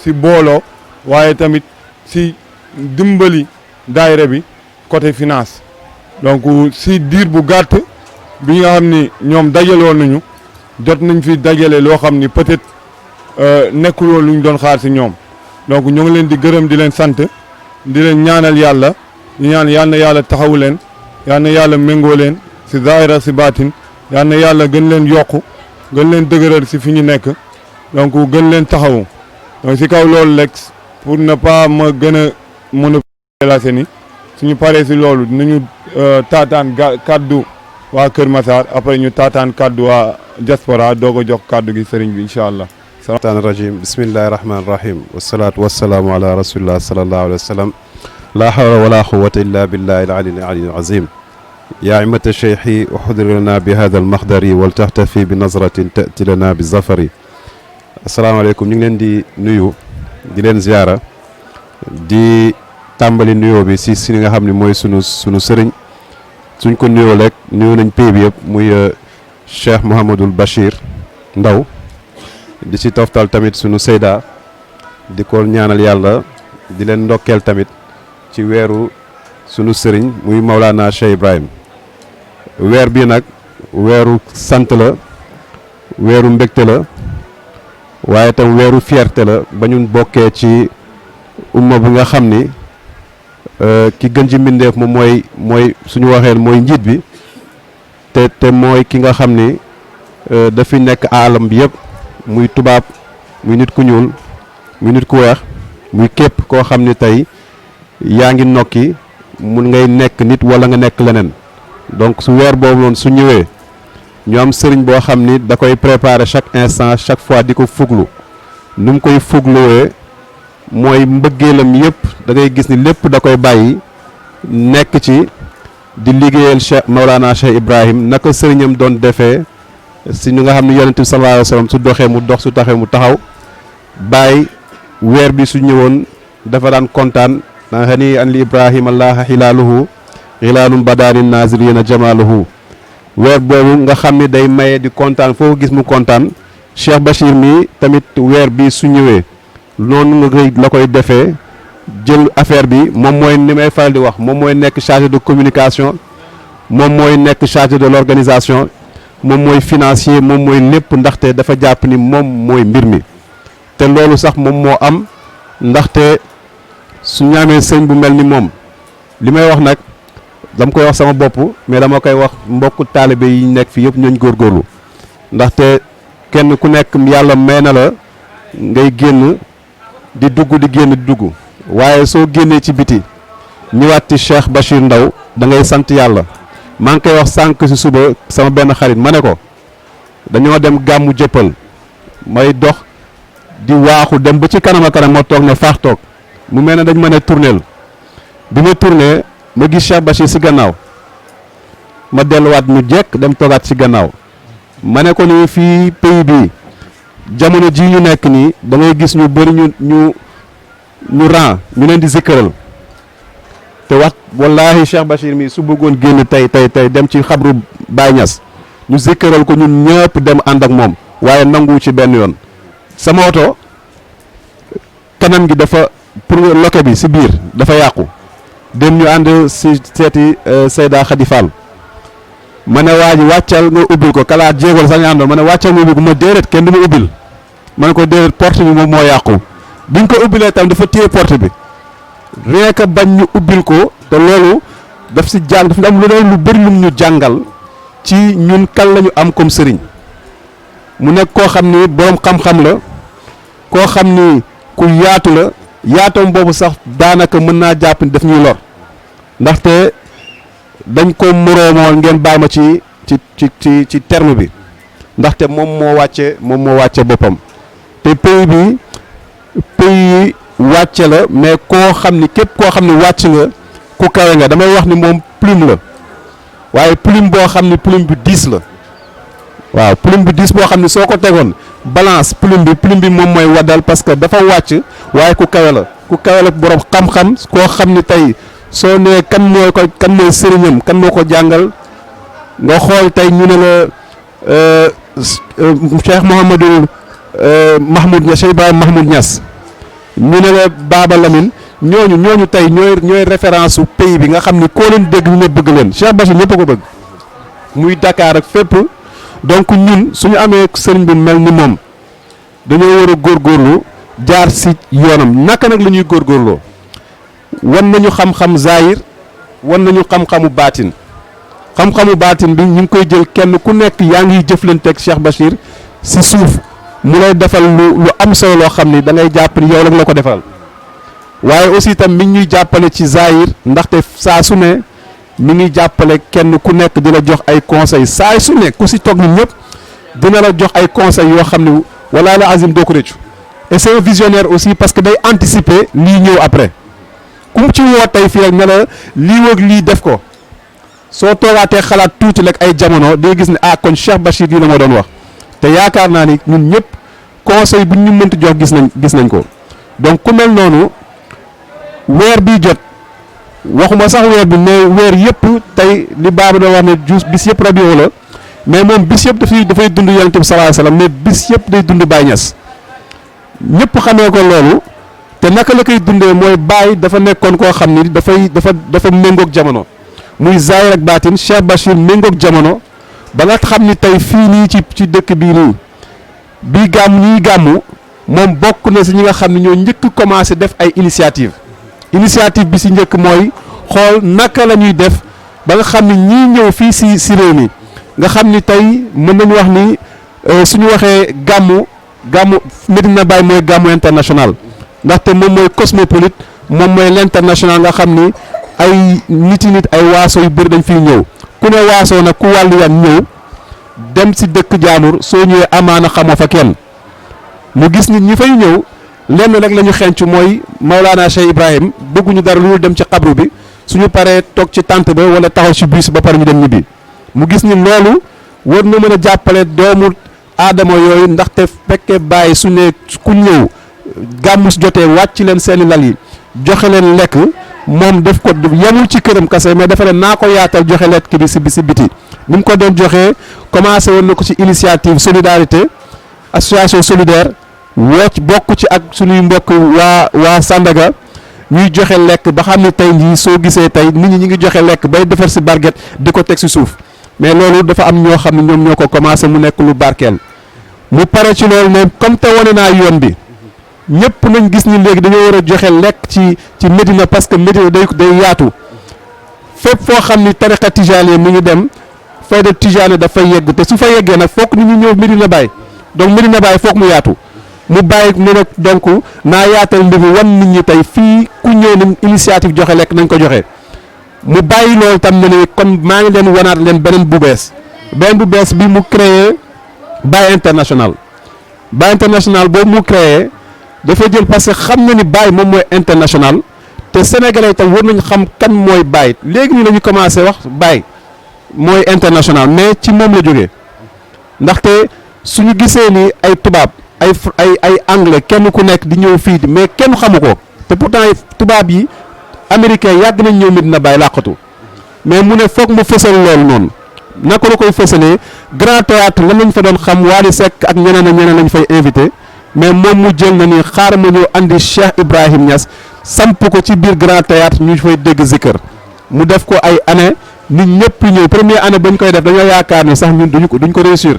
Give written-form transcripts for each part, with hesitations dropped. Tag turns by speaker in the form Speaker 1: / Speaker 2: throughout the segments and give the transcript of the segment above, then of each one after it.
Speaker 1: si booloo waaye tamit si dimbali daayira bi côté finance donc si diir bu gàtt bi nga xam ni ñoom dajaloon nañu jot nañ fi dajale loo xam ni peut-être nekkul woon lu ñu doon xaar si ñoom donc ñoo ngi leen di gërëm di leen sant di leen ñaanal yàlla di ñaan yal na yàlla taxawu leen yal na yàlla méngoo leen si zaahira si baatin yal na yàlla gën leen yokku gën leen dëgëral si fi ñu nekk donc gën leen taxawu donc si kaw loolu rek pour ne pas ma gën a mën a la ni suñu paree si loolu dinañu taataan kaddu waa Kër Massar après ñu taataan kaddu waa diaspora doog a jox kaddu gi sëriñ bi incha allah.
Speaker 2: shaytaan rajim bismillahi rahmaani rahim wasalaatu wasalaamu ala rasulillah salallahu alayhi wa sallam laa hawla wala quwwata illa billahi al-ali al-azim yaa imata cheikhi uxdir lana bi hada almaxdari wal taxtafi bi nazratin tati lana bi zafari. asalaamaaleykum ñu ngi leen di nuyu di leen ziara di tàmbali nuyoo bi si li nga xam ne mooy sunu sëriñ suñ ko nuyoo rek nuyu nañ pays bi yëpp muy Cheikh Mouhamadul Bachir Ndaw di ci toftal tamit sunu Seyda di ko ñaanal yàlla di leen ndokkeel tamit ci weeru sunu sëriñ muy Maulana Cheikh Ibrahim. weer bi nag weeru sant la weeru mbégte la waaye tam weeru fierté la ba ñun bokkee ci umma bi nga xam ni ki gën ci mbindeef moom mooy suñu waxee mooy njiit bi te mooy ki nga xam ni dafi nekk aalam bi yëpp muy tubaab muy nit ku ñuul muy nit ku weex muy képp koo xam ni tey yaa ngi nokki mun ngay nekk nit wala nga nekk leneen donc su weer boobu noonu su ñëwee ñu am sëriñ boo xam ni da koy préparer chaque instant chaque fois di ko fuglu nu mu koy fugluwee mooy mbëggeelam yëpp da ngay gis ni lépp da koy bàyyi nekk ci di liggéeyal Cheikh Maulana Cheikh Ibrahim naka sëriñam doon defee si ñu nga xam ne yonent bi sallallahu alayhi wa sallam su doxee mu dox su taxee mu taxaw bàyyi weer bi su ñëwoon dafa daan kontaan na hani an li Ibrahima allaha xilaaluhu xilaalum badaani nazirina jamaaluhu weer boobu nga xam ne day maye di kontaan foo gis mu kontaan Cheikh Bachir mi tamit weer bi su ñëwee noonu nga la koy defee jël affaire bi moom mooy ni may faral di wax moom mooy nekk chargé de communication moom mooy nekk chargé de l'organisation moom mooy financier moom mooy lépp ndaxte dafa jàpp ni moom mooy mbir mi te loolu sax moom moo am ndaxte su ñaamee sëñ bu mel ni moom li may wax nag dama koy wax sama bopp mais dama koy wax mbokku taalibe yi nekk fi yëpp ñooñ góorgóorlu ndaxte kenn ku nekk yàlla may na la ngay génn di dugg di génn di dugg waaye soo génnee ci biti ñëwaat ci Cheikh Bachir Ndaw da ngay sant yàlla maa ngi koy wax sànq si suba sama benn xarit ma ne ko dañoo dem gàmmu jëppal may dox di waaxu dem ba ci kanam a kanam ma toog ne faax toog mu mel ne dañ ma ne tourneel bi ma tourné ma gis Cheikh Bachir si gannaaw ma delluwaat mu jekk dem toogaat si gannaaw ma ne ko ni fii pays bi jamono ji ñu nekk nii da ngay gis ñu bëri ñu ran ñu leen di zikkaral te wax wallahi Cheikh Bachir mi su bëggoon génn tey dem ci xabru Baye Niass ñu zikkaral ko ñun ñëpp dem ànd ak moom waaye nangu ci benn yoon sama oto kanam gi dafa pour loke bi si biir dafa yàqu dem ñu ànd si seeti Seyda Khady Fall ma ne waa ji wàccal nga ubbil ko kalaat jéegal sax ñu àndoon ma ne wàccal nga ubbil ko ma déedéet kenn du ma ubbil ma ne ko déedéet porte bi moom moo yàqu biñ ko ubbilee tam dafa téye porte bi rien que bañ ñu ubbil ko te loolu daf si jàng daf am lu bëri lum ñu jàngal ci ñun kan la ñu am comme sëriñ mu nekk koo xam ni boroom xam-xam la koo xam ni ku yaatu la yaatoom boobu sax daanaka mën naa jàpp ni daf ñuy lor ndaxte dañ ko moroomoon ngeen baal ma ci terme bi ndaxte moom moo wàcce boppam te pays bi pays wàcce la mais koo xam ni képp koo xam ni wàcc nga ku kawe nga damay wax ni moom plume la waaye plume boo xam ni plume bi 10 la waaw plume bi 10 boo xam ni soo ko tegoon balance plume bi moom mooy waddal parce que dafa wàcc waaye ku kawe la borom xam-xam koo xam ni tey soo nee kan mooy sëriñam kan moo ko jàngal nga xool tey ñu ne la Cheikh Mouhamadul Mahmoud Niass Cheikh Ibrahim Mahmoud Niass ñu ne la Baba Lamine ñooñu tey ñooy référence su pays bi nga xam ni koo leen dégg ñu ne bëgg leen Cheikh Bachir ñëpp a ko bëgg muy Dakar ak fépp donc ñun suñu amee sëriñ bu mel ni moom dañoo war a góorgóorlu jaar si yoonam naka nag la ñuy góorgóorloo wan nañu xam-xam zahir wan nañu xam-xamu baatin xam-xamu baatin bi ñu ngi koy jël kenn ku nekk yaa ngi jëflanteeg Cheikh Bachir si suuf mu lay defal lu am solo loo xam ni da ngay jàpp ni yow la ko defal waaye aussi itam mi ngi ñuy jàppale ci zahir ndaxte saa su ne mi ngi jàppale kenn ku nekk di la jox ay conseils saa su ne ku si toog ñun ñëpp dina la jox ay conseils yoo xam ne wala la azim doo ko rëccu et c'est un visionnaire aussi parce que day anticiper lii ñëw après ku mu ci woo tey fii rek ne la lii wëg lii def ko soo toogaatee xalaat tuuti rek ay jamono day gis ne ah kon Cheikh Bachir lii la ma doon wax te yaakaar naa ni ñun ñëpp conseil bu ñu mënti jox gis nañ ko donc ku mel noonu weer bii jot waxuma sax weer bi mais weer yëpp tey li Baba doon wax ne juus bis yëpp rabiu la mais moom bis yëpp dafay dund Yonent bi sallallahu alayhi wasallam mais bis yëpp day dund Baye Niass ñëpp xamee ko loolu te naka la koy dundee mooy Baye dafa nekkoon koo xam ni dafa méngoog jamono muy zahir ak baatin Cheikh Bachir méngoog jamono ba nga xam ni tey fii nii ci dëkk bii nii bii ñuy gàmmu moom bokk na si ñi nga xam ne ñoo njëkk commencé def ay initiative bi si njëkk mooy xool naka la ñuy def ba nga xam ni ñii ñëw fii si réew mi nga xam ni tey mën nañu wax ni suñu waxee gàmmu Medina Baye mooy gàmmu international ndaxte moom mooy cosmopolite moom mooy l'international nga xam ni ay nit ay waaso yu bëri dañ fiy ñëw ku ne waasoo nag ku wàllu yan ñëw dem si dëkk jaamur soo ñëwee amaana xamoo fa kenn mu gis nit ñi fay ñëw lenn rek la ñu xenc mooy Maulana Cheikh Ibrahim bëgguñu dara lu dem ci xabru bi suñu paree toog ci tànt ba wala taxaw ci bus ba pare ñu dem ñibbi mu gis ni loolu war na mën a jàppale doomu aadama yooyu ndaxte fekkee bàyyi su ne ku ñëw gàmmu si jotee wàcc leen seeni lal yi joxe leen lekk moom def ko yemul ci këram kase mais dafa ne naa ko yaatal joxe lekk bi si biti ni mu ko doon joxee commencé woon na ko ci initiative solidarité association solidaire bokk ci ak suñuy mbokk waa Sandaga ñuy joxe lekk ba xam ne tey jii soo gisee tey nit ñi ngi joxe lekk bay defar si barget di ko teg si suuf mais loolu dafa am ñoo xam ne ñoom ñoo ko commencé mu nekk lu barkeel mu pare ci loolu ne comme te wane naa yoon bi ñëpp nañ gis ni léegi dañoo war a joxe lekk ci Médina parce que Médina day yaatu fépp foo xam ni tariqa tijaani mi ngi dem fayda tijaani dafay yegg te su fa yeggee nag foog nit ñi ñëw Médina Baye donc Médina Baye foog mu yaatu mu bàyyi mu nag donc naa yaatal mbir mi wan nit ñi tey fii ku ñëw nañ initiative joxe lekk nañ ko joxe mu bàyyi loolu tam ne ni kon maa ngi leen wanaat leen beneen bu bees bi mu créé Baye international boobu mu créé dafa jël parce que xam na ni Baye moom mooy international te sénégalais tam war nañ xam kan mooy Baye léegi nii la ñu commencé wax Baye mooy international mais ci moom la jógee ndaxte suñu gisee ni ay tubaab ay anglais kenn ku nekk di ñëw fii mais kenn xamu ko te pourtant tubaab yi américain yàgg nañ ñëw Medina Baye làqatu mais mu ne foog mu fësal loolu noonu naka la koy fësalee grand théâtre lan lañ fa doon xam Wally Seck ak ñeneen lañ fay invité mais moom mu jël na ni xaar ma ñëw andi Cheikh Ibrahim Niass samp ko ci biir grand théâtre ñu fay dégg zikkër mu def ko ay année nit ñëpp ñëw première année bañ koy def dañoo yaakaar ni sax ñun duñ ko réussir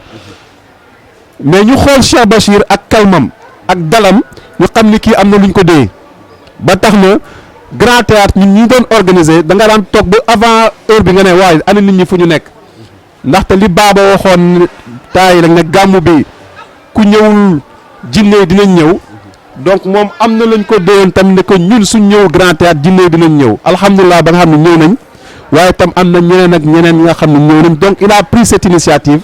Speaker 2: mais ñu xool Cheikh Bachir ak kalmam ak dalam ñu xam ni kii am na luñ ko dee ba tax na grand théâtre ñun ñi doon organiser da nga daan toog ba avant heure bi nga ne waaye ana nit ñi fu ñu nekk ndaxte li Baba waxoon taay rek ne gàmmu bi ku ñëwul jinne dinañ ñëw donc moom am na lañ ko déyoon tam ne ko ñun suñ ñëw grand théâtre jinne dinañ ñëw alhamdulilah ba nga xam ne ñëw nañ waaye tam am na ñeneen ak ñeneen ñi nga xam ne ñëw nañ donc il a pris cette initiative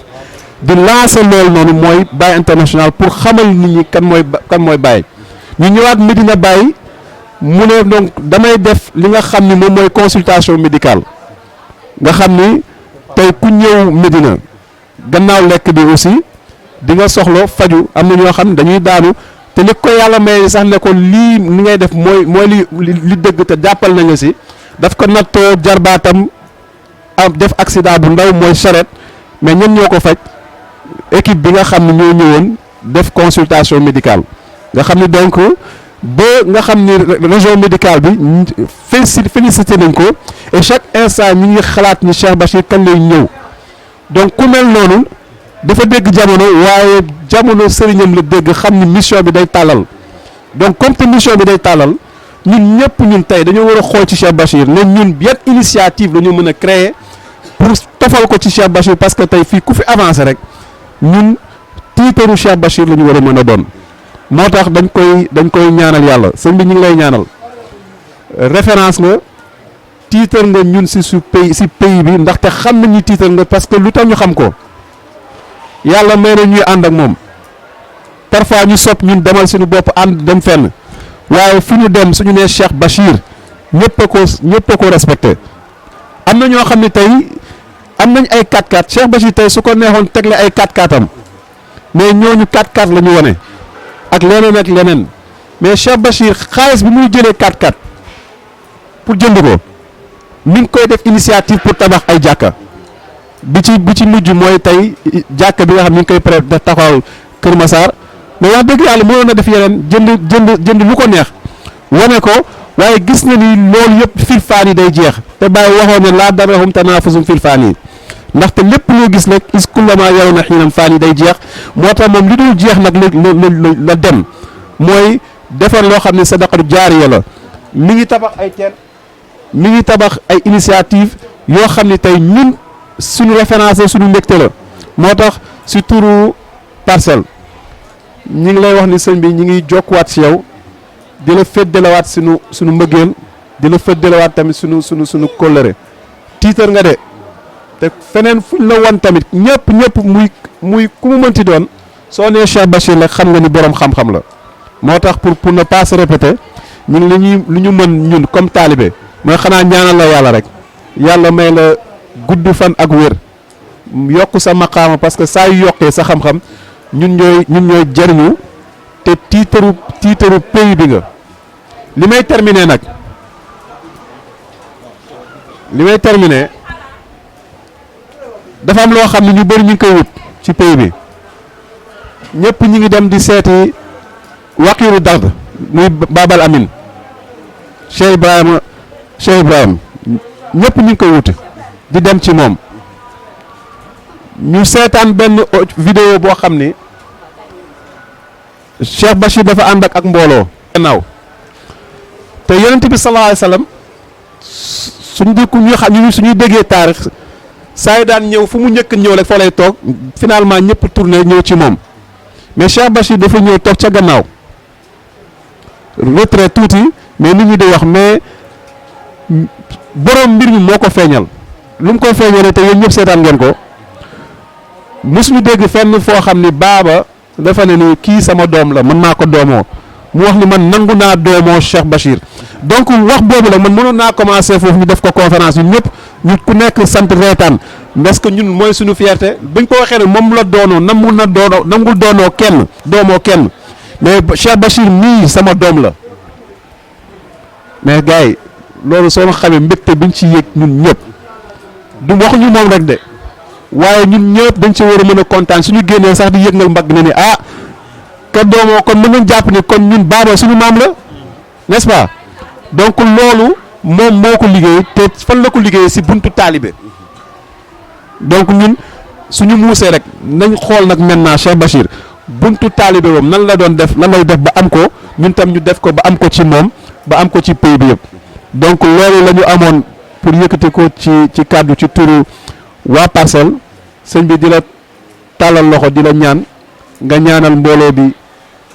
Speaker 2: di lancer loolu noonu mooy Baye international pour xamal nit ñi kan mooy Baye ñu ñëwaat Medina Baye mu ne donc damay def li nga xam ni moom mooy consultation médicale nga xam ni tey ku ñëw Medina gannaaw lekk bi aussi di nga soxla faju am na ñoo xam ne dañuy daanu te li ko yàlla may sax ne ko lii ni ngay def mooy li dëgg te jàppal nañu si daf ko nattoo jarbaatam am def accident bu ndaw mooy charrette mais ñen ñoo ko faj équipe bi nga xam ne ñoo ñëwoon def consultation médicale nga xam ni donc ba nga xam ni région médicale bi félicité nañ ko et chaque instant ñu ngi xalaat ni Cheikh Bachir kan lay ñëw donc ku mel noonu dafa dégg jamono waaye jamono sëriñam la dégg xam ni mission bi day tàllal donc comme te mission bi day tàllal ñun ñëpp ñun tey dañoo war a xool ci Cheikh Bachir ne ñun yan initiative la ñu mën a créer pour tofal ko ci Cheikh Bachir parce que tey fii ku fi avancé rek ñun tiitaru Cheikh Bachir la ñu war a mën a doon moo tax dañ koy ñaanal yàlla sëñ bi ñu ngi lay ñaanal référence nga tiitar nga ñun si pays bi ndaxte xam nañ ni tiitar nga parce que lu tax ñu xam ko yàlla may na ñuy ànd ak moom parfois ñu sopp ñun demal suñu bopp ànd dem fenn waaye fu ñu dem suñu nee Cheikh Bachir ñëpp a ko respecté am na ñoo xam ne tey am nañ ay 4x4 Cheikh Bachir tey su ko neexoon tegle ay 4x4 am mais ñooñu 4x4 la ñu wane ak leneen mais Cheikh Bachir xaalis bi muy jëlee 4x4 pour jënd ko mi ngi koy def initiative pour tabax ay jàkka bi ci mujj mooy tey jàkka bi nga xam mi ngi koy pré taxawal Kër Massar mais wax dëgg yàlla mënoon na def yeneen jënd lu ko neex wane ko waaye gis na ni loolu yëpp filfaan yi day jeex te bàyyi waxoon ne laa darahum tanaafusum filfaan yi ndaxte lépp loo gis nag is kullama yaw na xiinam faan yi day jeex moo tax moom li dul jeex nag la dem mooy defar loo xam ne sadaqatu jaariya la mi ngi tabax ay teen mi ngi tabax ay initiative yoo xam ne tey ñun suñu référence suñu mbégte la moo tax si turu Parcelles ñi ngi lay wax ni sëñ bi ñi ngi jokkuwaat si yow di la féddalewaat suñu mbëggeel di la féddalewaat tamit suñu kóllëre tiitar nga de te feneen fuñ la wan tamit ñëpp muy ku mu mënti doon soo nee Cheikh Bachir la xam nga ni borom xam-xam la moo tax pour ne pas se répéter ñu ngi lu ñu mën ñun comme taalibe mooy xanaa ñaanal la yàlla rek yàlla may la gudd fan ak wér yokk sa maqaama parce que saa yu yokkee sa xam-xam ñun ñooy jariñu te tiitaru pays bi nga li may terminer dafa am loo xam ne ñu bëri ñu ngi koy wut ci pays bi ñëpp ñi ngi dem di seeti waqiiru dard muy Babal Amin Cheikh Ibrahim ñëpp ñu ngi koy wut di dem ci moom ñu seetaan benn vidéo boo xam ni Cheikh Bachir dafa ànd ak mbooloo gannaaw te yonent bi sallallahu alayhi wasallam suñuy déggee taarix saa yi daan ñëw fu mu njëkk ñëw rek fa lay toog finalement ñëpp tourné ñëw ci moom mais Cheikh Bachir dafa ñëw toog ca gannaaw retrait tuuti mais nit ñi di wax mais borom mbir mi moo ko feeñal lu mu ko feeñalee te yéen ñëpp seetaan ngeen ko mosuñu dégg fenn foo xam ni baaba dafa ne ni kii sama doom la man maa ko doomoo mu wax ni man nangu naa doomoo Cheikh Bachir donc wax boobu la man mënoon naa commencé foofu ñu def ko conférence ñun ñëpp ñu ku nekk sant reetaan parce que ñun mooy suñu fierté buñ ko waxee ne moom la doonoo nangul doonoo kenn doomoo kenn mais Cheikh Bachir mii sama doom la mais gars yi loolu soo xamee mbégte biñ ci yëg ñun ñëpp du waxuñu moom rek de waaye ñun ñëpp dañ ci war a mën a kontaan suñu génnee sax di yëngal mbagg na ni ah ka doomoo kon mën nañ jàpp ni kon ñun baaba suñu maam la n'est-ce pas donc loolu moom moo ko liggéey te fan la ko liggéey si buntu taalibe donc ñun suñu muusee rek nañ xool nag maintenant Cheikh Bachir buntu taalibe moom nan la doon def lan lay def ba am ko ñun tam ñu def ko ba am ko ci moom ba am ko ci pays bi yëpp donc loolu la ñu amoon pour yëkkati ko ci kàddu ci turu waa Parcelles sëñ bi di la tàllal loxo di la ñaan nga ñaanal mbooloo bi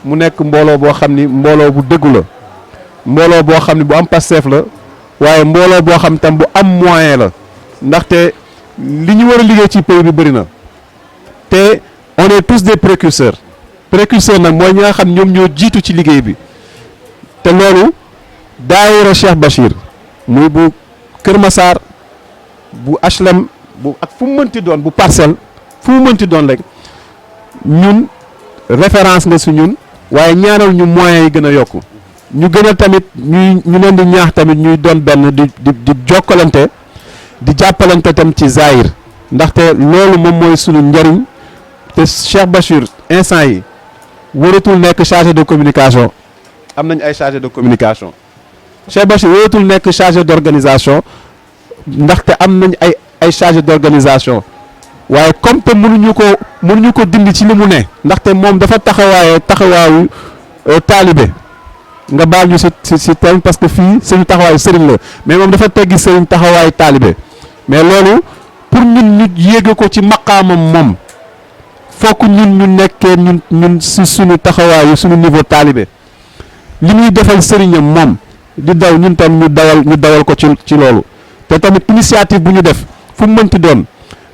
Speaker 2: mu nekk mbooloo boo xam ni mbooloo bu dëggu la mbooloo boo xam ni bu am Pastef la waaye mbooloo boo xam tam bu am moyen la ndaxte li ñu war a liggéey ci pays bi bëri na te on est tous des précurseurs nag mooy ñi nga xam ñoom ñoo jiitu ci liggéey bi te loolu daayira Cheikh Bachir muy bu Kër Massar bu HLM bu ak fu mu mënti doon bu Parcelles fu mu mënti doon rek ñun référence nga si ñun waaye ñaanal ñu moyens yi gën a yokku ñu gën a tamit ñu leen di ñaax tamit ñuy doon benn di jokkalante di jàppalante tam ci Zahir ndaxte loolu moom mooy sunu njariñ te Cheikh Bachir instant yi waratul nekk chargé de communication am nañ ay chargé de communication Cheikh Bachir waratul nekk chargé d'organisation ndaxte am nañ ay chargé d'organisation waaye comme te mënuñu ko dindi ci li mu ne ndaxte moom dafa taxawaayu taalibe nga baal ñu si terme parce que fii suñu taxawaayu sëriñ la mais moom dafa teggi sëriñ taxawaayu taalibe mais loolu pour ñun ñu yéege ko ci maqaamam moom fokk ñun ñu nekkee ñun si suñu taxawaayu suñu niveau taalibe li muy defal sëriñam moom di daw ñun tam ñu dawal ko ci loolu te tamit initiative bu ñu def fu mu mënti doon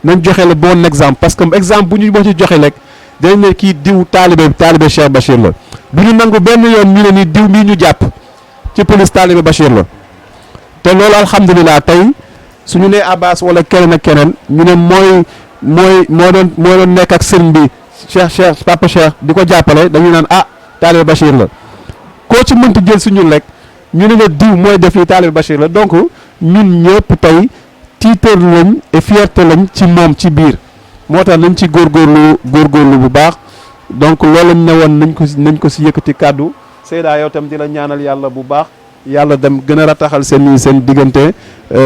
Speaker 2: nañ joxe le bon exemple parce que exemple bu ñu boo ci joxe rek dañ ne kii diw taalibe Cheikh Bachir la du ñu nangu benn yoon ñu ne ni diw mii ñu jàpp ci police taalibe Bachir la te loolu alhamdulilah tey suñu nee Abbas wala keneen ak keneen ñu ne moo doon nekk ak sëriñ bi Cheikh Papa Cheikh di ko jàppale dañu naan taalibe Bachir la koo ci mënti jël si ñun rek ñu ne la diw mooy def li taalibe Bachir la donc ñun ñëpp tey tiitër lañ et fierté lañ ci moom ci biir moo tax nañ ci góorgóorlu bu baax donc loolu lañ ne woon nañ ko si yëkkati kàddu Seyda yow tam di la ñaanal yàlla bu baax yàlla dem gën a rataxal seen diggante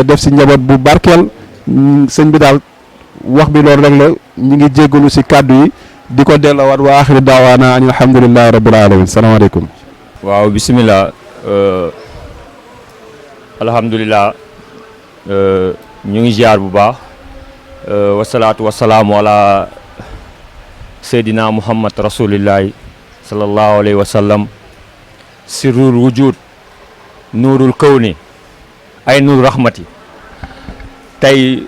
Speaker 2: def si njaboot bu barkeel sëñ bi daal wax bi loolu rek la ñu ngi jéggalu si kàddu yi di ko delloowaat wa axiru daawaana an alhamdulillahi rabbil alamin salaamaaleykum.
Speaker 3: waaw bisimilah alhamdulilah ñu ngi ziar bu baax wasalaatu wasalaamu ala seydina muhammad rasulillahi sallallahu alayhi wa sallam sirrul wujud nuurul kawni ay nuur rahmati tey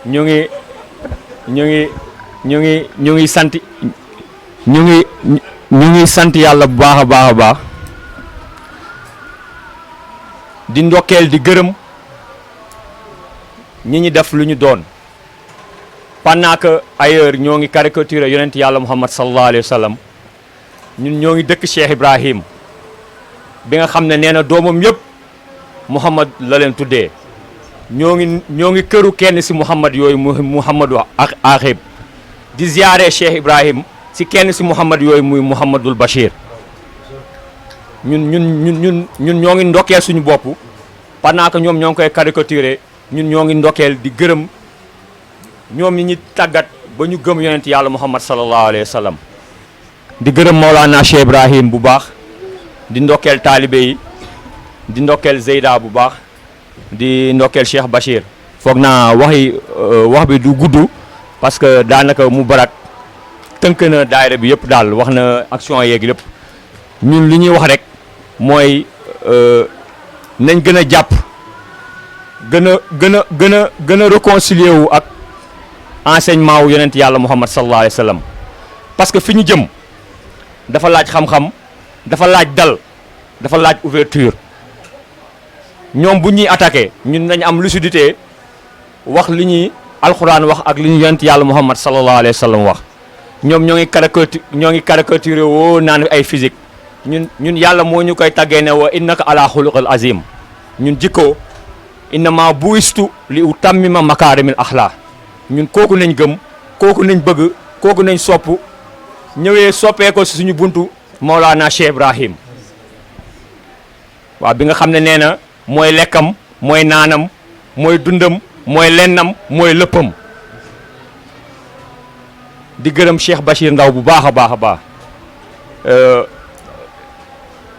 Speaker 3: ñu ngi sant ñu ngi sant yàlla bu baax a baax a baax di ndokkeel di gërëm ñi def lu ñu doon pendant que ailleurs ñoo ngi caricaturé yonent yàlla muhammad sallallahu alayhi wa sallam ñun ñoo ngi dëkk Cheikh Ibrahim bi nga xam ne nee na doomam yëpp muhammad la leen tuddee ñoo ngi këru kenn si muhammad yooyu muhammadu Aaxib di ziyaare Cheikh Ibrahim si kenn si muhammad yooyu muy muhammadul Bachir ñun ñoo ngi ndokkeel suñu bopp pendant que ñoom ñoo ngi koy caricaturé ñun ñoo ngi ndokkeel di gërëm ñoom ñi tàggat ba ñu gëm yonent yàlla muhammad sallallahu alayhi wa sallam di gërëm Maulana Cheikh Ibrahim bu baax di ndokkeel taalibe yi di ndokkeel Zeyda bu baax di ndokkeel Cheikh Bachir foog naa wax bi du gudd parce que daanaka mu barak tënk na daayira bi yëpp daal wax na action yeeg lépp ñun li ñuy wax rek mooy nañ gën a jàpp gën a réconcilier wu ak enseignement wu yonent yàlla muhammad sallallahu alayhi wa sallam parce que fi ñu jëm dafa laaj xam-xam dafa laaj dal dafa laaj ouverture ñoom bu ñuy attaqué ñun nañ am lucidité wax li ñuy alxuraan wax ak li ñu yonent yàlla muhammad sallallahu alayhi wa sallam wax ñoom ñoo ngi caricaturé woo naan ay physique ñun yàlla moo ñu koy taggee ne wa innaka ala xuluqal azim ñun jikko innama buistu li utammima makaarimil axlaa ñun kooku nañ gëm kooku nañ bëgg kooku nañ sopp ñëwee soppee ko si suñu buntu Maulana Cheikh Ibrahim waaw bi nga xam ne nee na mooy lekkam mooy naanam mooy dundam mooy lennam mooy lëppam di gërëm Cheikh Bachir Ndaw bu baax a baax a baax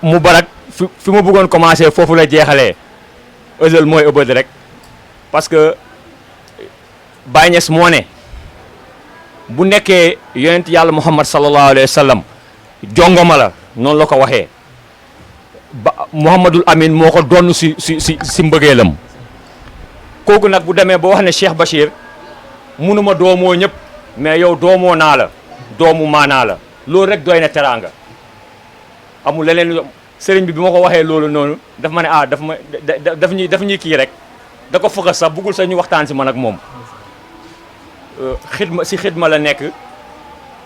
Speaker 3: mu barak fi ma bëggoon commencé foofu la jeexalee ësël mooy ëbëd rek parce que Baye Niass moo ne bu nekkee yonent yàlla muhammad sallallahu alayhi wa sallam jongoma la noonu la ko waxee ba Mouhamadul Amin moo ko donn si mbëggeelam kooku nag bu demee ba wax ne Cheikh Bachir munuma doomoo ñëpp mais yow doomoo naa la doomu maanaa la loolu rek doy na teraanga amul leneen sëriñ bi ma ko waxee loolu noonu daf ma ne daf ñuy kii rek da ko fëgg sax bëggul sax ñu waxtaan si man ak moom xidma la nekk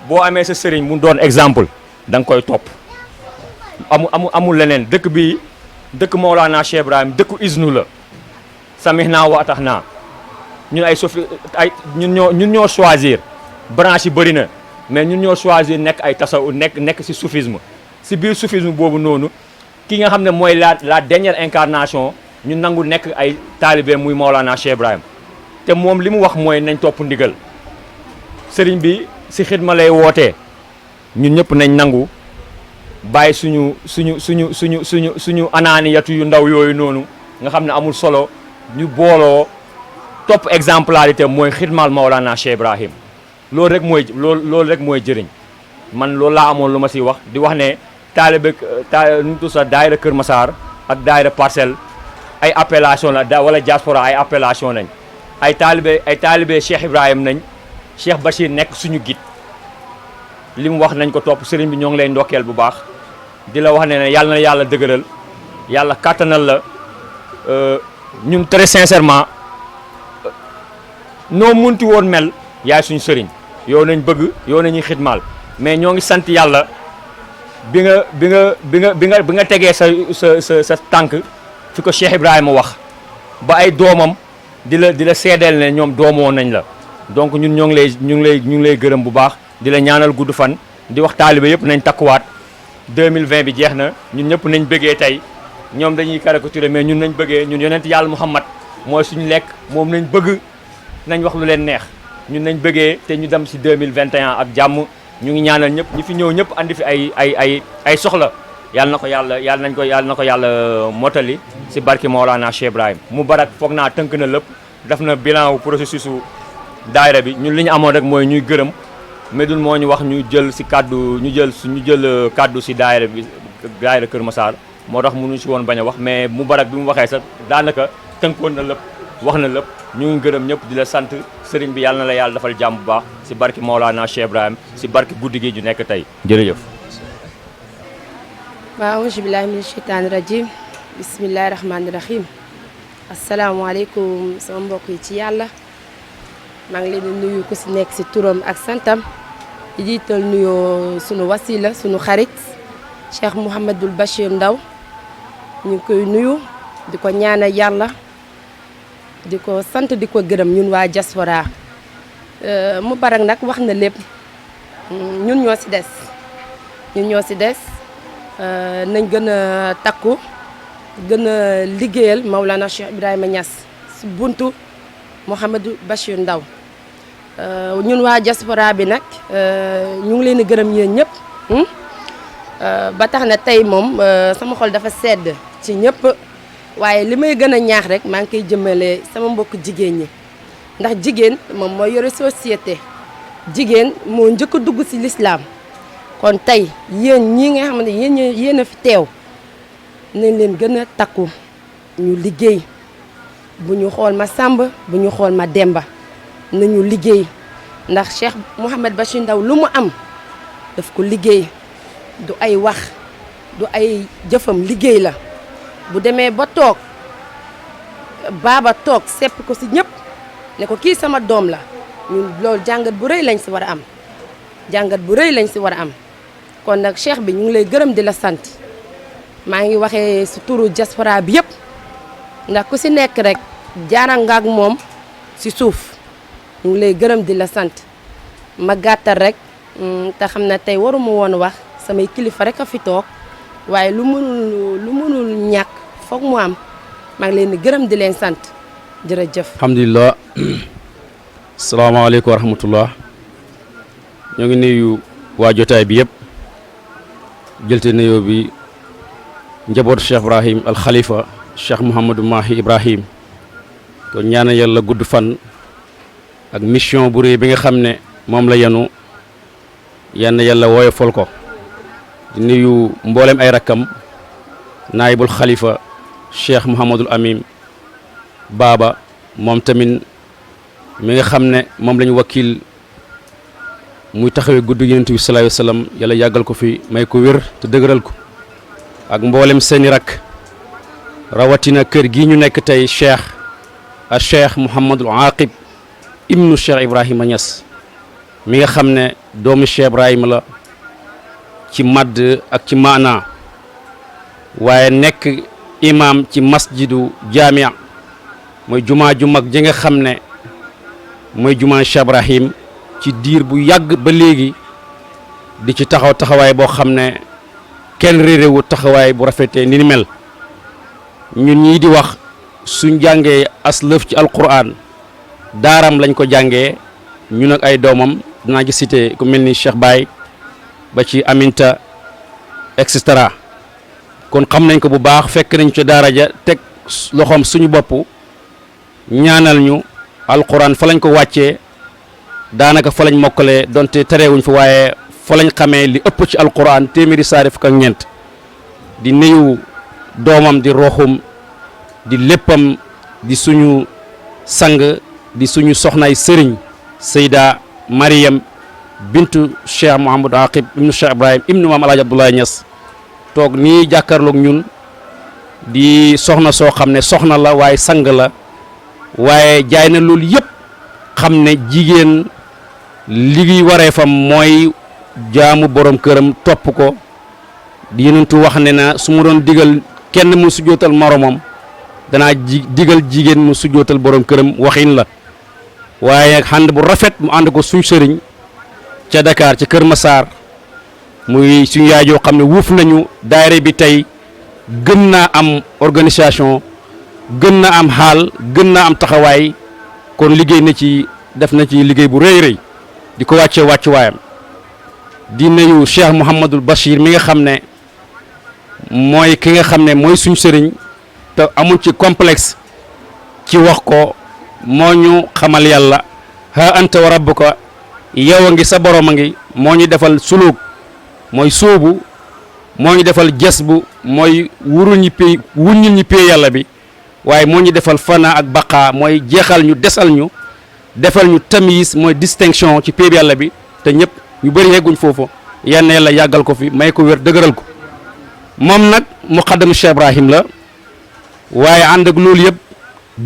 Speaker 3: boo amee sa sëriñ mu doon exemple da nga koy topp amul leneen dëkk bi dëkk Maulana Cheikh Ibrahim dëkku isnu la samih naa wa tax naa ñun ñun ñoo choisir branche yi bëri na mais ñun ñoo choisir nekk ay tasaw nekk ci soufisme ci biir soufisme boobu noonu ki nga xam ne mooy la dernière incarnation ñu nangu nekk ay taalibe muy Maolana Cheikh Ibrahim te moom li mu wax mooy nañ topp ndigal sëriñ bi ci xidma lay wootee ñun ñëpp nañ nangu bàyyi suñu anaaniyatu yu ndaw yooyu noonu nga xam ne amul solo ñu booloo topp exemplarité mooy xidmal Maolana Cheikh Ibrahim loolu rek mooy jëriñ man loolu laa amoon lu ma ci wax di wax ne taalibe nu tu sa daayira Kër Massar ak daayira Parcelles ay appellation la wala diaspora ay appellation nañ ay taalibe Cheikh Ibrahim nañ Cheikh Bachir nekk suñu guide li mu wax nañ ko topp sëriñ bi ñoo ngi lay ndokkeel bu baax di la wax ne yàlla na yàlla dëgëral yàlla kàttanal la ñun très sincèrement noo munti woon mel yaay suñu sëriñ yow nañ bëgg yow nañuy xidmaal mais ñoo ngi sant yàlla bi nga tegee sa tànk fi ko Cheikh Ibrahima wax ba ay doomam di la seedeel ne ñoom doomoo nañ la donc ñun ñoo ngi lay gërëm bu baax di la ñaanal gudd fan di wax taalibe yëpp nañ takkuwaat 2020 bi jeex na ñun ñëpp nañ bëggee tey ñoom dañuy caricaturer mais ñun nañ bëggee ñun yonent yàlla Muhammad mooy suñu lekk moom nañ bëgg nañ wax lu leen neex ñun nañ bëggee te ñu dem ci 2021 ak jàmm ñu ngi ñaanal ñëpp ñi fi ñëw ñëpp andi fi ay soxla yàlla na ko yàlla motali ci barki Maolana Cheikh Ibrahim Moubarak foog naa tënk na lépp def na bilan wu processus su daayira bi ñun li ñu amoon rek mooy ñuy gërëm Medoune moo ñu wax ñu jël kàddu ci daayira bi daayira Kër Massar moo tax mënuñu ci woon bañ a wax mais Moubarak bi mu waxee sax daanaka tënkoon na lépp wax na lépp ñu ngi gërëm ñëpp di la sant sëriñ bi yàlla na la yàlla defal jàmm bu baax ci barki Maolana Cheikh Ibrahim ci barki guddi gi ju nekk tey jërëjëf.
Speaker 4: waaw auzu billaahi mina sheytaani rajiim bismillaahi rahmaani rahiim asalaamaaleykum sama mbokk yi ci yàlla maa ngi leen di nuyu ku ci nekk ci turam ak santam di jiital nuyoo sunu wasila sunu xarit Cheikh Mouhamadul Bachir Ndaw ñu ngi koy nuyu di ko ñaanal yàlla di ko sant di ko gërëm ñun waa diaspora Moubarak nag wax na lépp ñun ñoo ci des nañ gën a takku gën a liggéeyal Maulana Cheikh Ibrahima Niass ci buntu Mouhamadou Bachir Ndaw ñun waa diaspora bi nag ñu ngi leen di gërëm yéen ñëpp ba tax na tey moom sama xol dafa sedd ci ñëpp waaye li may gën a ñaax rek maa ngi koy jëmale sama mbokk jigéen ñi ndax jigéen moom mooy yore société jigéen moo njëkk a dugg ci l'islam kon tey yéen ñii nga xam ne yéen a fi teew nañ leen gën a takku ñu liggéey bu ñu xool ma Samba bu ñu xool ma Demba nañu liggéey ndax Cheikh Mouhamed Bachir Ndaw lu mu am daf ko liggéey du ay wax du ay jëfam liggéey la bu demee ba toog baaba toog sepp ko ci ñëpp ne ko kii sama doom la ñun loolu jàngat bu rëy lañ ci war a am jàngat bu rëy lañ ci war a am kon nag cheikh bi ñu ngi lay gërëm di la sant maa ngi waxee ci turu diaspora bi yëpp ndax ku ci nekk rek jaara nga ak moom ci suuf ñu ngi lay gërëm di la sant ma gàttal rek te xam ne tey waruma woon wax samay kilifa rek a fi toog waaye lu mënul ñàkk foog mu am maa ngi leen di gërëm di leen sant jërëjëf.
Speaker 5: alhamdulilah salaamaaleykum wa rahmatullah ñoo ngi nuyu waa jotaay bi yëpp jëlte nuyoo bi njabootu Cheikh Ibrahim al Khalifa Cheikh Mouhamadou Mahi Ibrahim kon ñaana yàlla gudd fan ak mission bu rëy bi nga xam ne moom la yenu yann yàlla woyofal ko di nuyu mboolem ay rakkam naayibul Khalifa Cheikh Mouhamadul Amin Baba moom tamit mi nga xam ne moom lañu wakkil muy taxawee guddi Yonent bi sallallahu alayhi wa sallam yàlla yàggal ko fi may ko wér te dëgëral ko ak mboolem seeni rakk rawatina kër gi ñu nekk tey cheikh a cheikh Mouhamadul Aqib ibnu Cheikh Ibrahima Niass mi nga xam ne doomu Cheikh Ibrahima la ci madd ak ci maana waaye nekk imam ci masjidu jamia mooy jumaa ju mag ji nga xam ne mooy jumaa Cheikh Ibrahim ci diir bu yàgg ba léegi di ci taxaw taxawaay boo xam ne kenn réeréwu taxawaay bu rafetee ni mel ñun ñii di wax suñ jàngee as lëf ci alquran daaram lañ ko jàngee ñun ak ay doomam dinaa ci cité ku mel ni Cheikh Baye ba ci Aminta et cetera kon xam nañ ko bu baax fekk nañ ci daara ja teg loxoom suñu bopp ñaanal ñu alquran fa lañ ko wàccee daanaka fa lañ mokkalee donte terewuñ fa waaye fa lañ xamee li ëpp ci alquran téeméeri saari fukk ak ñeent di nuyu doomam di roxum di léppam di suñu sang di suñu soxnaay sëriñ Seyda Mariam bintu Cheikh Mouhamadou Aqib ibnu Cheikh Ibrahim ibnu Maam Alaaji Abdoulaye Niass toog nii jàkkaarloog ñun di soxna soo xam ne soxna la waaye sang la waaye jaay na loolu yëpp xam ne jigéen li waree fam mooy jaamu borom këram topp ko di yenentu wax ne na su ma doon digal kenn mu sujjootal moromam danaa digal jigéen mu sujjootal borom këram waxin la waaye xànd bu rafet mu ànd ko suñ sëriñ ca Dakar ca Kër Massar muy suñu yaay joo xam ne wuuf nañu daayira bi tey gën naa am organisation gën na am xaal gën naa am taxawaay kon liggéey na ci def na ci liggéey bu rëy rëy di ko wàccee wàccuwaayam di nuyu Cheikh Mouhamadul Bachir mi nga xam ne mooy ki nga xam ne mooy suñ sëriñ te amul ci complexe ci wax ko moo ñu xamal yàlla ha anta wa rabbuka yow a ngi sa borom a ngi moo ñu defal suluk mooy sóobu moo ñu defal jes bu mooy wuññil ñi pay yàlla bi waaye moo ñu defal fana ak baqaa mooy jeexal ñu desal ñu defal ñu tamis mooy distinction ci pay yàlla bi te ñëpp ñu bëri yegguñ foofu yenn yàlla yàggal ko fi may ko wér dëgëral ko moom nag muqaddam Cheikh Ibrahim la waaye ànd ak loolu yëpp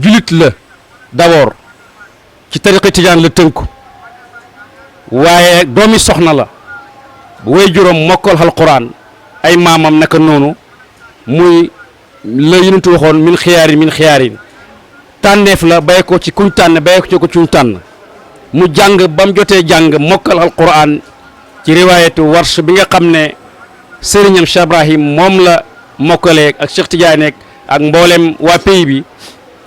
Speaker 5: julit la d'abord ci tariqa tijaan la tënku waaye doomi soxna la way juróom mokkal alquran ay maamam naka noonu muy la yonentu waxoon min xiyaarin tànneef la bay ko ci kuñ tànn bay ko ci ko cuñ tànn mu jàng ba mu jotee jàng mokkal alquran ci riwaayatu warsh bi nga xam ne sëriñam Cheikh Ibrahim moom la mokkalee ak Cheikh Tidiane ak mboolem waa pays bi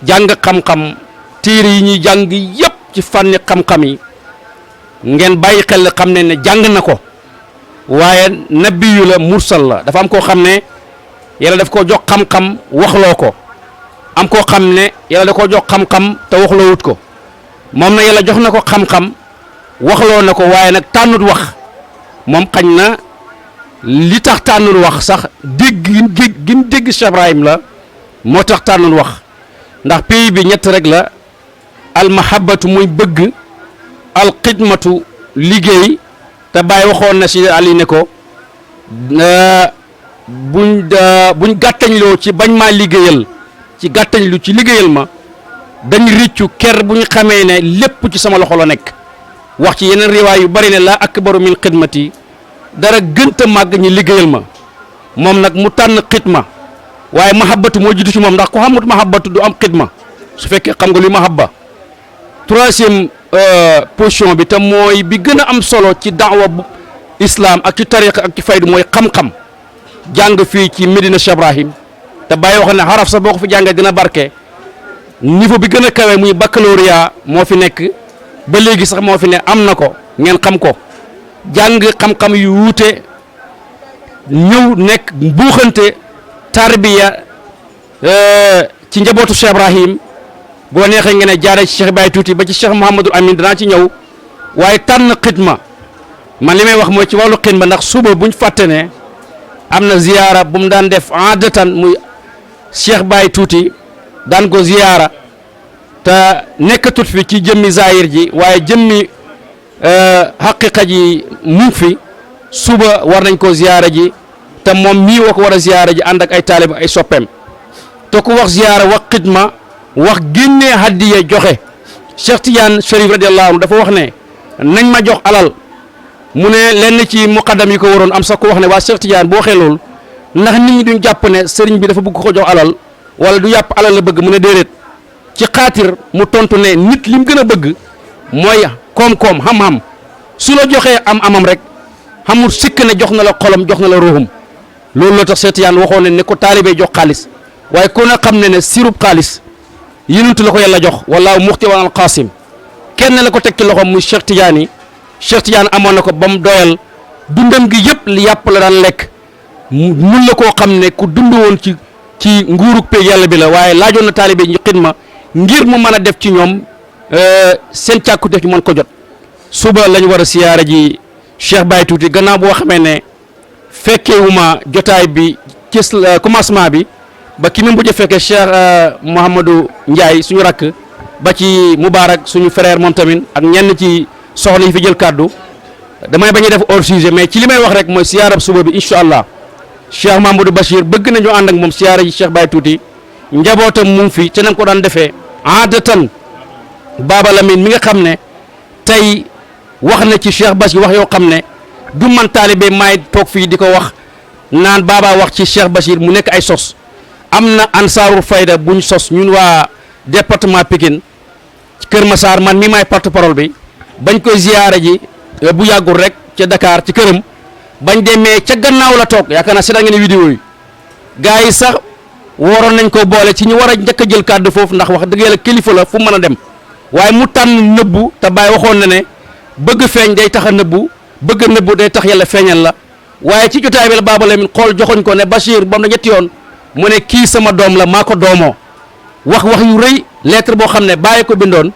Speaker 5: jàng xam-xam téere yi ñuy jàng yëpp ci fànni xam-xam yi ngeen bàyyi xel xam ne jàng na ko waaye nabiyu la mursal la dafa am koo xam ne yàlla daf ko jox xam-xam waxloo ko am koo xam ne yàlla da koo jox xam-xam te waxloo wut ko moom na yàlla jox na ko xam-xam waxloo na ko waaye nag tànnut wax moom xañ na li tax tànnut wax sax dégg gin dégg Cheikh Ibrahim la moo tax tànnut wax ndax pays bi ñett rek la almahabatu muy bëgg alxidmatu liggéey te bàyyi waxoon na si Ali ne ko buñ gàttañloo ci bañ maa liggéeyal ci gàttañlu ci liggéeyal ma dañ riccu ker bu ñu xamee ne lépp ci sama loxo la nekk wax ci yeneen riwaay yu bari ne laa akbaru min xidmati dara gënta màgg ñi liggéeyal ma moom nag mu tànn xidma waaye mahabbatu moo jiitu ci moom ndax ku xamut mahabbatu du am xidma su fekkee xam nga luy mahabba troisième position bi te mooy bi gën a am solo ci daawa bu islam ak ci tariqa ak ci faydu mooy xam-xam jàng fii ci Medina Cheikh Ibrahim te bàyyi wax ne xaraf sax boo ko fi jàngee dina barke niveau bi gën a kawe muy baccalauréat moo fi nekk ba léegi sax moo fi ne am na ko ngeen xam ko jàng xam-xam yu wuute ñëw nekk buuxante tarbiya ci njabootu Cheikh Ibrahim boo neexee ngeen ne jaaree ci Cheikh Baye tuuti ba ci Cheikh Mouhamadul Amin danaa ci ñëw waaye tànn xidma man li may wax mooy ci wàllu xidma ndax suba buñ fàtte ne am na ziyaara bu mu daan def aadatan muy Cheikh Baye tuuti daan ko ziyaara te nekkatut fi ci jëmmi zahir ji waaye jëmmi haqiqa ji mu fi suba war nañ ko ziyaara ji te moom mii woo ko war a ziyaara ji ànd ak ay taalib ay soppeem te ku wax ziyaara wax xidma wax génnee hadiya joxe Cheikh Tidiane Chérif radiyallahu anhu dafa wax ne nañ ma jox alal mu ne lenn ci muqaddam yi ko waroon am sax ko wax ne waa Cheikh Tidiane boo waxee loolu ndax nit ñi duñ jàpp ne sëriñ bi dafa bëgg ko jox alal wala du yàpp alal la bëgg mu ne déedéet ci xaatir mu tontu ne nit li mu gën a bëgg mooy koom-koom xam-xam su la joxee am-amam rek xamul sikk ne jox na la xolam jox na la ruuxum loolu la tax Seex Tijaan waxoon ne ko taalibee jox xaalis waaye ku ne xam ne ne sirub xaalis yonentu la ko yàlla jox wallaahu muxti wal qaasim kenn la ko teg ci loxoom muy Cheikh Tidiane yi Cheikh Tidiane amoon na ko ba mu doyal dundam gi yëpp li yàpp la daan lekk mun la koo xam ne ku dund woon ci nguurug pay yàlla bi la waaye laajoon na taalibe ñu xidma ngir mu mën a def ci ñoom seen càkkute ñu mën ko jot suba lañ war a siyaare ji Cheikh Baye Tuuti gannaaw boo xamee ne fekkeewuma jotaay bi ci commencement bi ba ki mu mujj a fekkee Cheikh Mouhamadou Ndiaye suñu rakk ba ci Moubarak suñu frère moom tamit ak ñenn ci soxna yi fi jël kàddu damay bañ a def hors sujet mais ci li may wax rek mooy siyaarab suba bi incha allah Cheikh Mamadou Bachir bëgg nañu ànd ak moom siyaara ji Cheikh Baye Tuuti njabootam mu ngi fi te nañ ko daan defee aadatan Baba Lamine mi nga xam ne tey wax na ci Cheikh Bachir wax yoo xam ne du man taalibe maay toog fii di ko wax naan Baba wax ci Cheikh Bachir mu nekk ay sos am na ansaarul fayda buñ sos ñun waa département Pikine Kër Massar man mi maay porte parole bi bañ koy ziyaara ji bu yàggul rek ca Dakar ci këram bañ demee ca gannaaw la toog yaakaar naa seetaan ngeen vidéo yi gars yi sax waroon nañ ko boole ci ñu war a njëkk a jël kàddu foofu ndax wax dëgg yàlla kilifa la fu mu mën a dem waaye mu tànn nëbbu te Baye waxoon na ne bëgg feeñ day tax a nëbbu bëgg nëbbu day tax yàlla feeñal la waaye ci jotaay bi la Baba Lamine xool joxoñ ko ne Bachir bam na ñetti yoon mu ne kii sama doom la maa ko doomoo wax yu rëy lettre boo xam ne Baye ko bindoon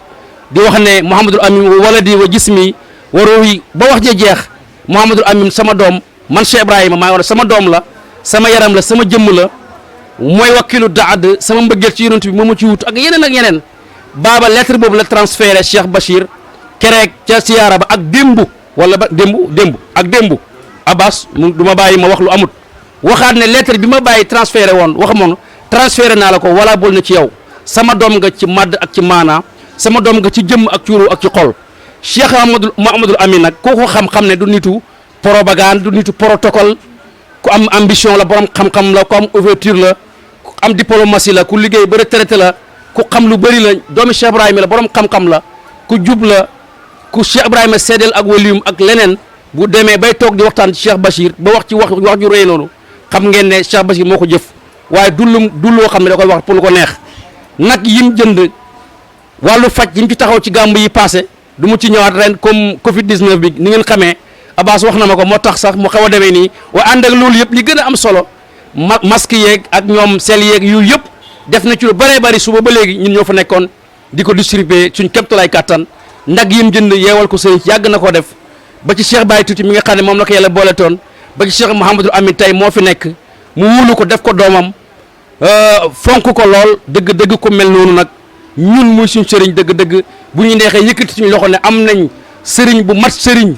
Speaker 5: di wax ne Mouhamadul Amin waladi wa jismi wa ruuhi ba wax je jeex Mouhamadul Amin sama doom man Cheikh Ibrahima maa ngi wax sama doom la sama yaram la sama jëmm la mooy wakkilu daad sama mbëggeel ci yonent bi moo ma ci wut ak yeneen Baba lettre boobu la transféré Cheikh Bachir kereeg ca siyaara ba ak démbu wala ba démbu Abbas du ma bàyyi ma wax lu amut waxaat ne lettre bi ma bàyyi transféré woon waxamoon transféré naa la ko wala bul na ci yow sama doom nga ci madd ak ci maana sama doom nga ci jëmm ak ci ruux ak ci xol Cheikh Mouhamadul Amin nag koo ko xam-xam ne du nitu propagande du nitu protocole ku am ambition la borom xam-xam la ku am ouverture la ku am diplomatie la ku liggéey ba retraité la ku xam lu bëri la doomi Cheikh Ibrahima la borom xam-xam la ku jub la ku Cheikh Ibrahima seedeel ak waliyum ak leneen bu demee bay toog di waxtaan ci Cheikh Bachir ba wax ci wax ju rëy noonu xam ngeen ne Cheikh Bachir moo ko jëf waaye du loo xam ne da koy wax pour lu ko neex nag yim jënd wàllu faj yim ci taxaw ci gàmb yi passé du mu ci ñëwaat ren comme Covid 19 bi ni ngeen xamee Abbas wax na ma ko moo tax sax mu xaw a demee nii waaye ànd ak loolu yëpp li gën a am solo masque yeeg ak ñoom sel yeeg yu yëpp def na ci lu bëree bëri suba ba léegi ñun ñoo fa nekkoon di ko distribuer suñ kéemtalaay kàttan ndag yim jënd yeewal ko sëriñ yàgg na koo def ba ci Cheikh Baye Tuuti mi nga xam ne moom la ko yàlla boole toon ba ci Cheikh Mouhamadul Amin tey moo fi nekk mu wulu ko def ko doomam fonk ko lool dëgg-dëgg ko mel noonu nag ñun muy suñ sëriñ dëgg-dëgg bu ñu neexee yëkkati suñu loxo ne am nañ sëriñ bu mat sëriñ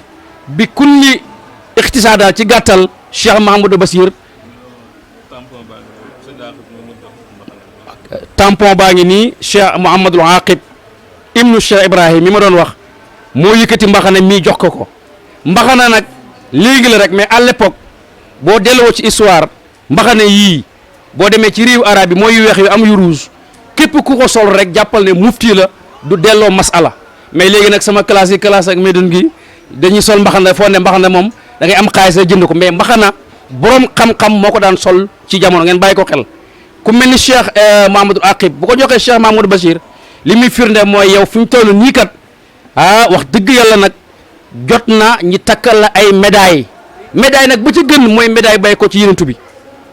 Speaker 5: bi kulli ixtisaadaat ci gàttal Cheikh Mahamadou Bachir tampon baa ngi nii Cheikh Mouhamadul Aqib ibnu Cheikh Ibrahim mi ma doon wax moo yëkkati mbaxana mii jox ko mbaxana nag léegi la rek mais à l'époque boo delloo ci histoire mbaxana yii boo demee ci réewu arab yi mooy yu weex yu am yu rouge képp ku ko sol rek jàppal ne mufti la du delloo masala mais léegi nag sama classe ak Médoune gi dañuy sol mbaxana foo ne mbaxana moom da ngay am xaalis la jënd ko mais mbaxana borom xam-xam moo ko daan sol ci jamono ngeen bàyyi ko xel ku mel ni Cheikh Mahamadou Aqib bu ko joxee Cheikh Mahamadou Bachir li muy firnde mooy yow fi ñu toll nii kat wax dëgg yàlla nag jot na ñi takkal la ay médailles nag bu ci gën mooy médaille bay ko ci yonent bi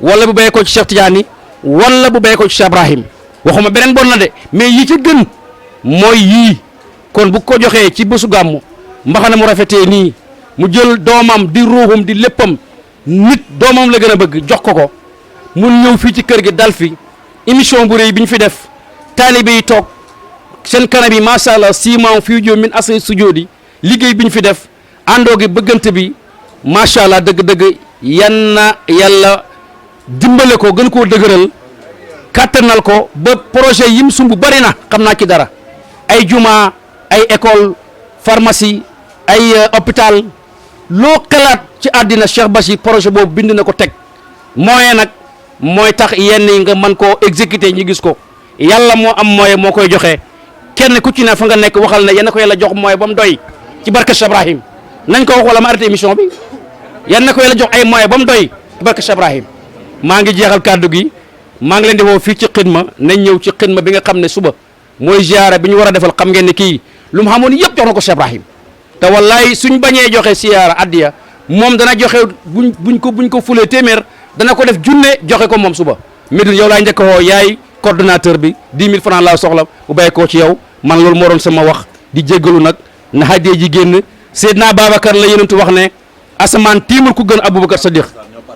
Speaker 5: wala bu bay ko ci Cheikh Tidiane wala bu bay ko ci Cheikh Ibrahim waxuma beneen bon na de mais yi ci gën mooy yii kon bu ko joxee ci bésu gàmmu mbaxana mu rafetee nii mu jël doomam di ruuxum di léppam nit doomam la gën a bëgg jox ko mun ñëw fii ci kër gi dal fi émission bu rëy bi ñu fi def taalibe yi toog seen kanam yi macha allah siimaam fii jóo min asay sujoodi liggéey bi ñu fi def àndoo gi bëggante bi macha allah dëgg-dëgg yan na yàlla dimbale ko gën koo dëgëral kàttanal ko ba projet yim sumb bari na xam naa ci dara ay juma ay école pharmacie ay hôpital loo xalaat ci àddina Cheikh Bachir projet boobu bind na ko teg moyen nag mooy tax yenn yi nga mën koo exécuter ñu gis ko yàlla moo am moyen moo koy joxe kenn ku ci ne fa nga nekk waxal ne yenn ko yàlla jox moyen ba mu doy ci barke Cheikh Ibrahim nañ ko wax wala ma arrêté émission bi yan na ko yàlla jox ay moyens ba mu doy barke Cheikh Ibrahim maa ngi jeexal kàddu gi maa ngi leen di woo fii ci xidma nañ ñëw ci xidma bi nga xam ne suba mooy ziyaara bi ñu war a defal xam ngeen ne kii lu mu xamoon yëpp jox na ko Cheikh Ibrahim te wallaay suñ bañee joxe siyaara addiya moom dana joxe buñ ko fulee téeméer dana ko def junne joxe ko moom suba Médoune yow laa njëkk a woo yaay coordonnateur bi 10 000 francs laa soxla bu bàyyi koo ci yow man loolu moo doon sama wax di jéggalu nag na hadiya ji génn Seydina Babacar la yenentu wax ne asamaan tiimul ku gën Aboubacar Sadiq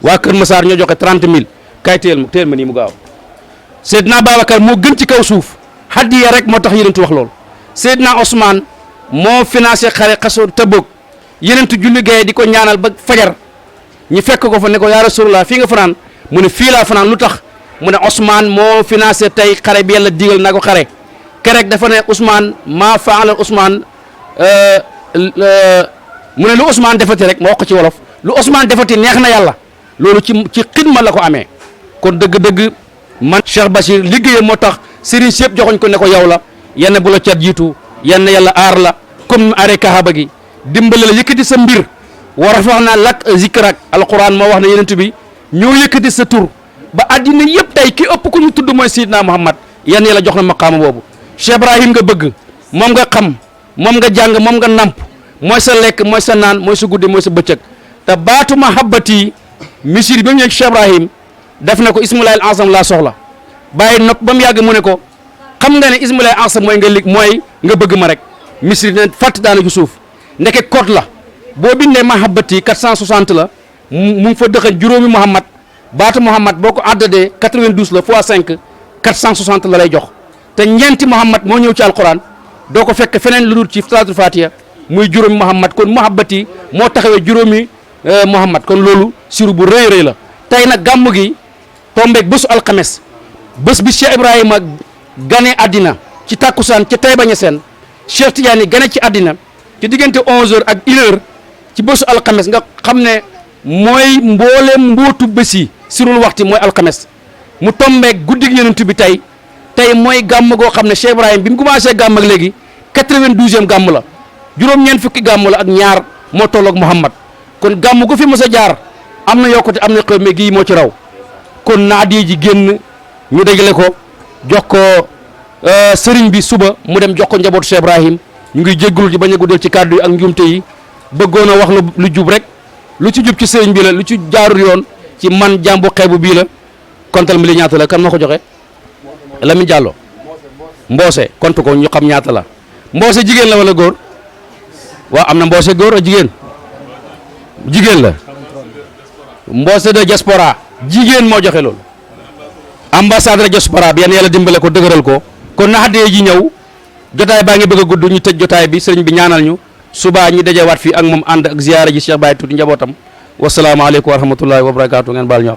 Speaker 5: waa Kër Massar ñoo joxe 30 000 kay teel ma nii mu gaaw Seydina Babacar moo gën ci kaw suuf hadiya rek moo tax yenentu wax loolu Seydina Ousmane moo financé xare xaso Tabuk yenentu julli gaye di ko ñaanal ba fajar ñu fekk ko fa ne ko yaa Rasulullah fii nga fanaan mu ne fii laa fanaan lu tax mu ne Ousmane moo financé tey xare bi yàlla digal naa ko xare kerek dafa ne Ousmane maa faala Ousmane mu ne lu Ousmane defati rek ma wax ko ci wolof lu Ousmane defati neex na yàlla loolu ci xidma la ko amee kon dëgg-dëgg man Cheikh Bachir liggéeyam moo tax Serigne si yëpp joxoñ ko ne ko yow la yenn bu la cat jiitu yenn yàlla aar la comme ni aaree Kaaba gi dimbale la yëkkati sa mbir war a wax naa lak zikrak alquran moo wax ne yenent bi ñoo yëkkati sa tur ba addina yëpp tey ki ëpp ku ñu tudd mooy Seydina Muhammad yenn yàlla jox na maqaama boobu Cheikh Ibrahim nga bëgg moom nga xam moom nga jàng moom nga namp mooy sa lekk mooy sa naan mooy sa guddi mooy sa bëccëg te baatu mahabbati misiri ba mu ñëw ci Cheikh Ibrahim def na ko ismulaay al ansam laa soxla bàyyi nopp ba mu yàgg mu ne ko xam nga ne ismulaay al ansam mooy nga bëgg ma rek misiri ne fàtt daana ci suuf ndeke code la boo bindee mahabbati 460 la mu ngi fa dëxañ juróomi Muhammad baatu Muhammad boo ko àddadee 92 la fois 5 460 la lay jox te ñeenti Muhammad moo ñëw ci alquran doo ko fekk feneen lu dul ci salaatul fatiha muy juróomi Muhammad kon mahabbati moo taxawee juróomi Muhammad kon loolu siru bu rëy rëy la tey nag gàmm gi tombeeg bésu alxames bés bi Cheikh Ibrahima gane àddina ci tàkkusaan ca Taïba Niassène Cheikh Tidiane gane ci àddina ci diggante 11h ak 1h ci bésu alxames nga xam ne mooy mbooleem mbootu bés yi sirul waxti mooy alxames mu tombeeg guddig yonent bi tey mooy gàmm goo xam ne Cheikh Ibrahima bi mu commencé gàmm ak léegi 92e gàmm la juróom-ñeent fukki gàmm la ak ñaar moo tolloog Muhammad kon gàmm gu fi mos a jaar am na yokkute am na xew mais gii moo ci raw kon na addiya ji génn ñu dajale ko jox ko sëriñ bi suba mu dem jox ko njabootu Cheikh Ibrahim ñu ngi jéggul ci bañ a guddal ci kàddu yi ak njuumte yi bëggoon a wax lu jub rek lu ci jub ci sëriñ bi la lu ci jaarul yoon ci man jàmbu xeebu bii la kontal mi li ñaata la kan moo ko joxe Lamine Diallo mboose kontu ko ñu xam ñaata la mboose jigéen la wala góor waaw am na mboose góor a jigéen la mboose de diaspora jigéen moo joxe loolu ambassadeur diaspora bi yan yàlla dimbale ko dëgëral ko kon na xaddee ji ñëw jotaay baa ngi bëgg a gudd ñu tëj jotaay bi sëriñ bi ñaanal ñu subaa ñi dajewaat fii ak moom ànd ak ziyaara ji Cheikh Baye tuuti njabootam wasalaamaaleykum wa rahmatullahi wa barakaatu ngeen baal ñu